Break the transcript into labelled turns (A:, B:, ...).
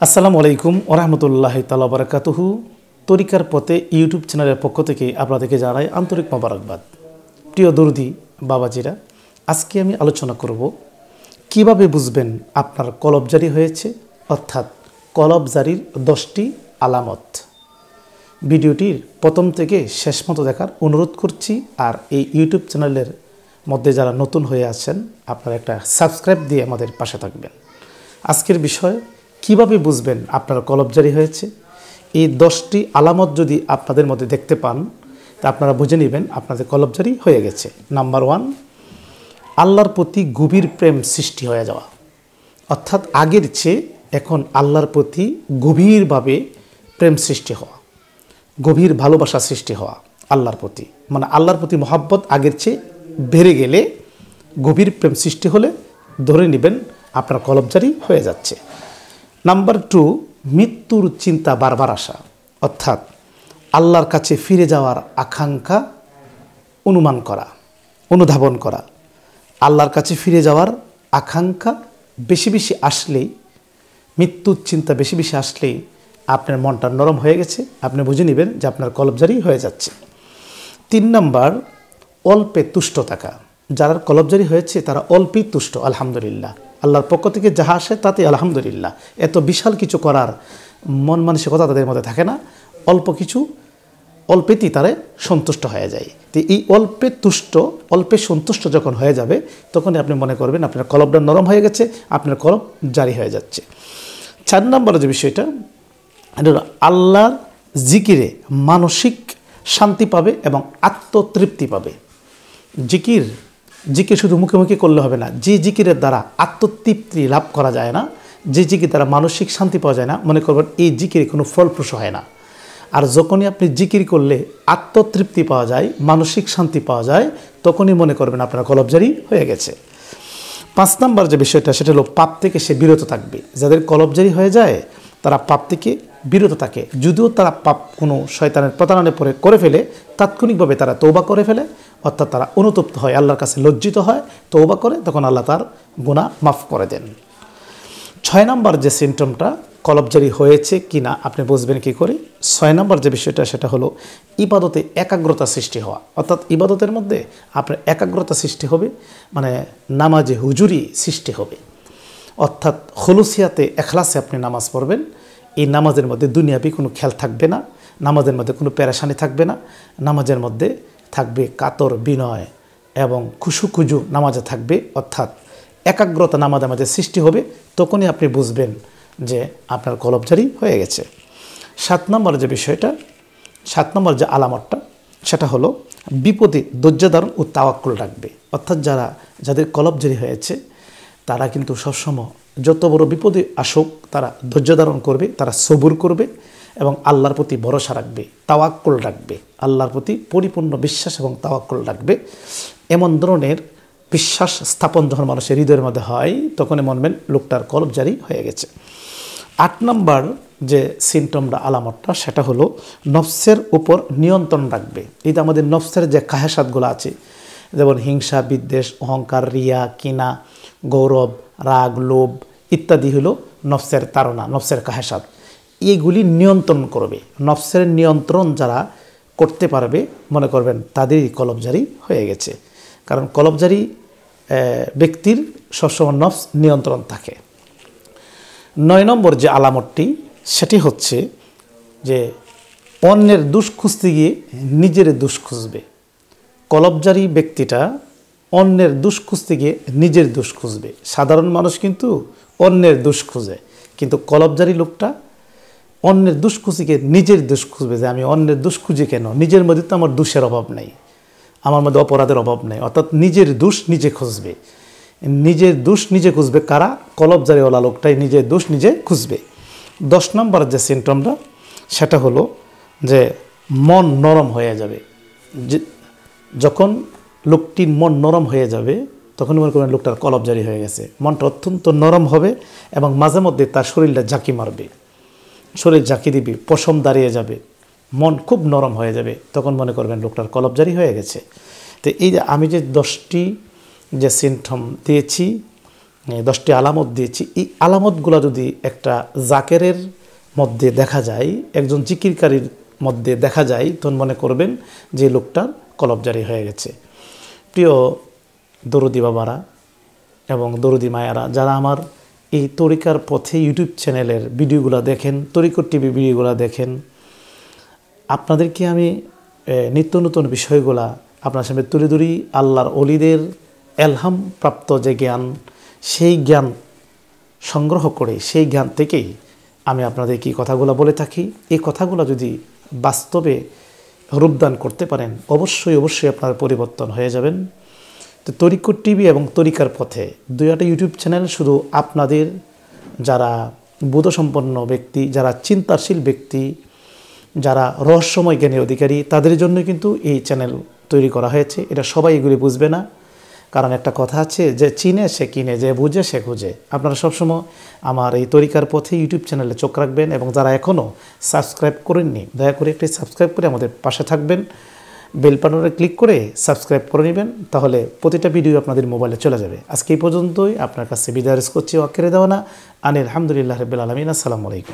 A: আসসালামু আলাইকুম ওরহমতুল্লাহি তাআলা বারাকাতুহু। তরিকার পথে ইউটিউব চ্যানেলের পক্ষ থেকে আপনাদেরকে জানাই আন্তরিক মোবারকবাদ। প্রিয় দরদি বাবাজিরা, আজকে আমি আলোচনা করব কিভাবে বুঝবেন আপনার কলব জারি হয়েছে, অর্থাৎ কলব জারির 10টি আলামত। ভিডিওটির প্রথম থেকে শেষ মতো দেখার অনুরোধ করছি। আর এই ইউটিউব চ্যানেলের মধ্যে যারা নতুন হয়ে আছেন, আপনারা একটা সাবস্ক্রাইব দিয়ে আমাদের পাশে থাকবেন। আজকের বিষয়, কিভাবে বুঝবেন আপনার কলব জারি হয়েছে। এই 10টি আলামত যদি আপনাদের মধ্যে দেখতে পান, তা আপনারা বুঝে নেবেন আপনাদের কলব জারি হয়ে গেছে। নাম্বার 1, আল্লাহর প্রতি গভীর প্রেম সৃষ্টি হয়ে যাওয়া, অর্থাৎ আগের চেয়ে এখন আল্লাহর প্রতি গভীরভাবে প্রেম সৃষ্টি হওয়া, গভীর ভালোবাসা সৃষ্টি হওয়া আল্লাহর প্রতি, মানে আল্লাহর প্রতি মহব্বত আগের চেয়ে বেড়ে গেলে, গভীর প্রেম সৃষ্টি হলে ধরে নেবেন আপনার কলব জারি হয়ে যাচ্ছে। নাম্বার 2, মৃত্যুর চিন্তা বারবার আসা, অর্থাৎ আল্লাহর কাছে ফিরে যাওয়ার আকাঙ্ক্ষা অনুমান করা, অনুধাবন করা। আল্লাহর কাছে ফিরে যাওয়ার আকাঙ্ক্ষা বেশি বেশি আসলেই, মৃত্যুর চিন্তা বেশি বেশি আসলেই আপনার মনটা নরম হয়ে গেছে, আপনি বুঝে নেবেন যে আপনার কলব জারি হয়ে যাচ্ছে। 3 নাম্বার, অল্পে তুষ্ট থাকা। যারা কলব জারি হয়েছে তারা অল্পেই তুষ্ট, আলহামদুলিল্লাহ। আল্লাহর পক্ষ থেকে যাহা আসে তাতে আলহামদুলিল্লাহ। এত বিশাল কিছু করার মন মানসিকতা তাদের মধ্যে থাকে না, অল্প কিছু, অল্পেতেই তারা সন্তুষ্ট হয়ে যায়। তো এই অল্পে তুষ্ট, অল্পে সন্তুষ্ট যখন হয়ে যাবে, তখনই আপনি মনে করবেন আপনার কলবটা নরম হয়ে গেছে, আপনার কলব জারি হয়ে যাচ্ছে। 4 নম্বরের যে বিষয়টা, এটা হলো আল্লাহর জিকিরে মানসিক শান্তি পাবে এবং আত্মতৃপ্তি পাবে। জিকির শুধু মুখে মুখে করলে হবে না। যে জিকিরের দ্বারা আত্মতৃপ্তি লাভ করা যায় না, যে জিকির দ্বারা মানসিক শান্তি পাওয়া যায় না, মনে করবেন এই জিকিরে কোনো ফলপ্রসূ হয় না। আর যখনই আপনি জিকির করলে আত্মতৃপ্তি পাওয়া যায়, মানসিক শান্তি পাওয়া যায়, তখনই মনে করবেন আপনার কলব জারি হয়ে গেছে। 5 নম্বর যে বিষয়টা, সেটা হলো পাপ থেকে সে বিরত থাকবে। যাদের কলব জারি হয়ে যায় তারা পাপ থেকে বিরত থাকে। যদিও তারা পাপ কোনো শয়তানের প্রতারণায় পরে করে ফেলে, তাৎক্ষণিকভাবে তারা তওবা করে ফেলে, অর্থাৎ তারা অনুতপ্ত হয়, আল্লাহর কাছে লজ্জিত হয়, তওবা করে, তখন আল্লাহ তার গুনাহ মাফ করে দেন। 6 নম্বর যে সিমটমটা, কলব জারি হয়েছে কি না আপনি বুঝবেন কী করে। 6 নম্বর যে বিষয়টা, সেটা হলো ইবাদতে একাগ্রতা সৃষ্টি হওয়া, অর্থাৎ ইবাদতের মধ্যে আপনার একাগ্রতা সৃষ্টি হবে, মানে নামাজে হুজুরি সৃষ্টি হবে, অর্থাৎ খুলুসিয়াতে এখলাসে আপনি নামাজ পড়বেন। এই নামাজের মধ্যে দুনিয়াবি কোনো খেয়াল থাকবে না, নামাজের মধ্যে কোনো পেরেশানি থাকবে না, নামাজের মধ্যে থাকবে কাতর বিনয় এবং খুশু নামাজে থাকবে, অর্থাৎ একাগ্রতা নামাজের মাঝে সৃষ্টি হবে। তখনই আপনি বুঝবেন যে আপনার কলব জারি হয়ে গেছে। 7 নম্বর যে বিষয়টা, 7 নম্বর যে আলামতটা, সেটা হলো বিপদে ধৈর্য ধারণ ও তাওয়াক্কুল রাখবে। অর্থাৎ যাদের কলব জারি হয়েছে তারা কিন্তু সবসময় যত বড় বিপদে আসুক তারা ধৈর্য ধারণ করবে, তারা সবুর করবে এবং আল্লাহর প্রতি ভরসা রাখবে, তাওয়াক্কুল রাখবে, আল্লাহর প্রতি পরিপূর্ণ বিশ্বাস এবং তাওয়াক্কুল রাখবে। এমন ধরনের বিশ্বাস স্থাপন যখন মানুষের হৃদয়ের মধ্যে হয়, তখনই মনবেন লোকটার কলব জারি হয়ে গেছে। 8 নম্বর যে সিমটমটা, আলামতটা, সেটা হলো নফসের উপর নিয়ন্ত্রণ রাখবে। এই যে আমাদের নফসের যে কাহেসাতগুলো আছে, যেমন হিংসা, বিদ্বেষ, অহংকার, রিয়া, কিনা, গৌরব, রাগ, লোভ ইত্যাদি হলো নফসের তাড়না, নফসের কাহেসাত। এইগুলি নিয়ন্ত্রণ করবে। নফসের নিয়ন্ত্রণ যারা করতে পারবে, মনে করবেন তাদেরই কলব জারি হয়ে গেছে। কারণ কলব জারি ব্যক্তির সবসময় নফস নিয়ন্ত্রণ থাকে। 9 নম্বর যে আলামতটি, সেটি হচ্ছে যে অন্যের দোষ খুঁজতে গিয়ে নিজের দোষ খুঁজবে। কলব জারি ব্যক্তিটা অন্যের দোষ খুঁজতে গিয়ে নিজের দোষ খুঁজবে। সাধারণ মানুষ কিন্তু অন্যের দোষ খুঁজে, কিন্তু কলব জারি লোকটা অন্যের দোষ খুঁজে গিয়ে নিজের দোষ খুঁজবে, যে আমি অন্যের দোষ খুঁজি কেন, নিজের মধ্যে তো আমার দোষের অভাব নেই, আমার মধ্যে অপরাধের অভাব নেই। অর্থাৎ নিজের দোষ নিজে খুঁজবে। নিজের দোষ নিজে খুঁজবে কারা? কলব জারিওয়ালা লোকটাই নিজের দোষ নিজে খুঁজবে। 10 নম্বর যে সিমটমটা, সেটা হলো যে মন নরম হয়ে যাবে। যখন লোকটির মন নরম হয়ে যাবে, তখন মনে করেন লোকটার কলব জারি হয়ে গেছে। মনটা অত্যন্ত নরম হবে এবং মাঝে মধ্যে তার শরীরটা ঝাঁকি মারবে, শরীর ঝাঁকি দিবে, পশম দাঁড়িয়ে যাবে, মন খুব নরম হয়ে যাবে, তখন মনে করবেন লোকটার কলব জারি হয়ে গেছে। তো এই যে আমি যে 10টি যে সিমটম দিয়েছি, 10টি আলামত দিয়েছি। এই আলামতগুলো যদি একটা জাকেরের মধ্যে দেখা যায়, একজন জিকিরকারীর মধ্যে দেখা যায়, তখন মনে করবেন যে লোকটার কলব জারি হয়ে গেছে। প্রিয় দরুদি বাবারা এবং দরুদি মায়ারা, যারা আমার এই তরিকার পথে ইউটিউব চ্যানেলের ভিডিওগুলো দেখেন, তরিকত টিভি ভিডিওগুলো দেখেন, আপনাদেরকে আমি নিত্য নতুন বিষয়গুলা আপনার সামনে তুলে ধরি। আল্লাহর অলিদের এলহাম প্রাপ্ত যে জ্ঞান, সেই জ্ঞান সংগ্রহ করে সেই জ্ঞান থেকেই আমি আপনাদেরকে এই কথাগুলো বলে থাকি। এই কথাগুলো যদি বাস্তবে রূপদান করতে পারেন, অবশ্যই অবশ্যই আপনার পরিবর্তন হয়ে যাবেন। তো তরিকত টিভি এবং তরিকার পথে দুইটা ইউটিউব চ্যানেল শুধু আপনাদের যারা বোধসম্পন্ন ব্যক্তি, যারা চিন্তাশীল ব্যক্তি, যারা রহস্যময় জ্ঞানের অধিকারী, তাদের জন্য কিন্তু এই চ্যানেল তৈরি করা হয়েছে। এটা সবাই এগুলি বুঝবে না, কারণ একটা কথা আছে যে চিনে সে কিনে, যে বুঝে সে খুঁজে। আপনারা সবসময় আমার এই তরিকার পথে ইউটিউব চ্যানেলে চোখ রাখবেন এবং যারা এখনও সাবস্ক্রাইব করেননি, দয়া করে একটি সাবস্ক্রাইব করে আমাদের পাশে থাকবেন। বেল বাটনে ক্লিক করে সাবস্ক্রাইব করে নেবেন, তাহলে প্রতিটা ভিডিও আপনাদের মোবাইলে চলে যাবে। আজকে এই পর্যন্তই, আপনার কাছে বিদায় করছি। ওয়াক্কিরে দাওয়ানা আনিল হামদুলিল্লাহি রাব্বিল আলামিন। আসসালামু আলাইকুম।